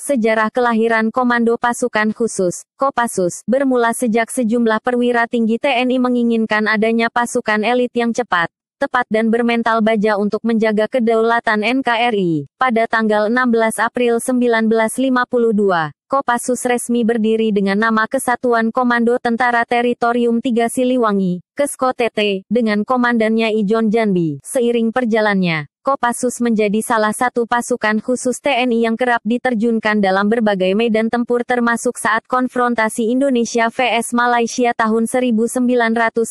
Sejarah kelahiran Komando Pasukan Khusus, Kopassus, bermula sejak sejumlah perwira tinggi TNI menginginkan adanya pasukan elit yang cepat, tepat dan bermental baja untuk menjaga kedaulatan NKRI. Pada tanggal 16 April 1952, Kopassus resmi berdiri dengan nama Kesatuan Komando Tentara Teritorium 3 Siliwangi, KESKO TT, dengan komandannya Ijon Janbi. Seiring perjalannya, Kopassus menjadi salah satu pasukan khusus TNI yang kerap diterjunkan dalam berbagai medan tempur termasuk saat konfrontasi Indonesia vs Malaysia tahun 1963.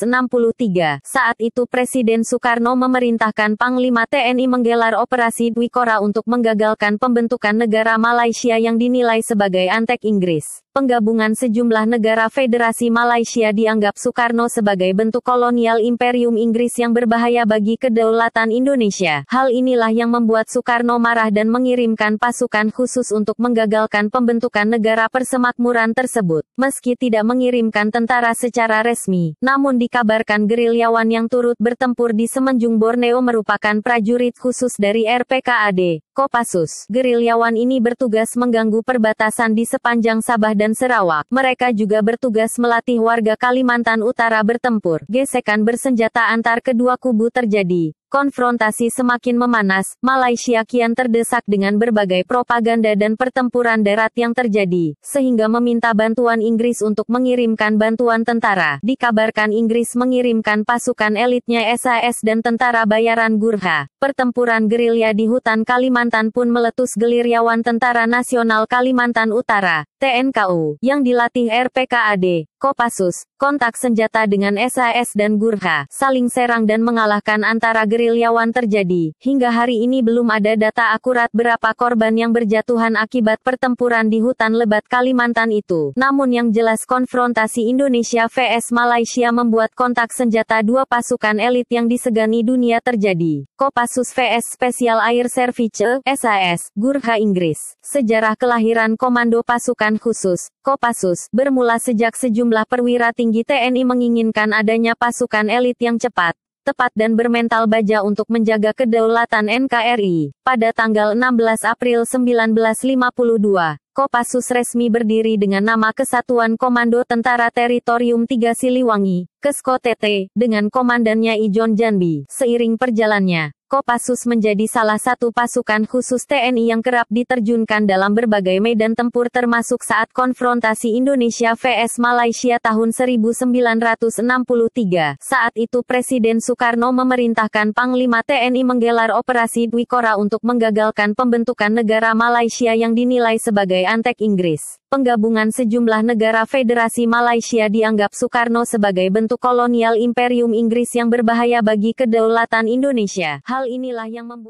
Saat itu Presiden Soekarno memerintahkan Panglima TNI menggelar Operasi Dwi Kora untuk menggagalkan pembentukan negara Malaysia yang dinilai sebagai antek Inggris. Penggabungan sejumlah negara Federasi Malaysia dianggap Soekarno sebagai bentuk kolonial Imperium Inggris yang berbahaya bagi kedaulatan Indonesia. Hal inilah yang membuat Soekarno marah dan mengirimkan pasukan khusus untuk menggagalkan pembentukan negara persemakmuran tersebut. Meski tidak mengirimkan tentara secara resmi, namun dikabarkan gerilyawan yang turut bertempur di Semenanjung Borneo merupakan prajurit khusus dari RPKAD, Kopassus. Gerilyawan ini bertugas mengganggu perbatasan di sepanjang Sabah dan Sarawak. Mereka juga bertugas melatih warga Kalimantan Utara bertempur. Gesekan bersenjata antar kedua kubu terjadi. Konfrontasi semakin memanas, Malaysia kian terdesak dengan berbagai propaganda dan pertempuran darat yang terjadi, sehingga meminta bantuan Inggris untuk mengirimkan bantuan tentara. Dikabarkan Inggris mengirimkan pasukan elitnya SAS dan tentara bayaran Gurkha. Pertempuran gerilya di hutan Kalimantan pun meletus gerilyawan Tentara Nasional Kalimantan Utara, TNKU, yang dilatih RPKAD, Kopassus, kontak senjata dengan SAS dan Gurkha, saling serang dan mengalahkan antara gerilyawan terjadi. Hingga hari ini belum ada data akurat berapa korban yang berjatuhan akibat pertempuran di hutan lebat Kalimantan itu. Namun yang jelas konfrontasi Indonesia vs Malaysia membuat kontak senjata dua pasukan elit yang disegani dunia terjadi. Kopassus vs Special Air Service, SAS, Gurkha Inggris. Sejarah kelahiran Komando Pasukan Khusus, Kopassus, bermula sejak sejumlah perwira tinggi TNI menginginkan adanya pasukan elit yang cepat, tepat dan bermental baja untuk menjaga kedaulatan NKRI. Pada tanggal 16 April 1952, Kopassus resmi berdiri dengan nama Kesatuan Komando Tentara Teritorium 3 Siliwangi, KESKO TT, dengan komandannya Ijon Janbi. Seiring perjalannya, Kopassus menjadi salah satu pasukan khusus TNI yang kerap diterjunkan dalam berbagai medan tempur termasuk saat konfrontasi Indonesia vs Malaysia tahun 1963. Saat itu Presiden Soekarno memerintahkan Panglima TNI menggelar Operasi Dwi Kora untuk menggagalkan pembentukan negara Malaysia yang dinilai sebagai antek Inggris. Penggabungan sejumlah negara Federasi Malaysia dianggap Soekarno sebagai bentuk kolonial Imperium Inggris yang berbahaya bagi kedaulatan Indonesia. Hal inilah yang membuat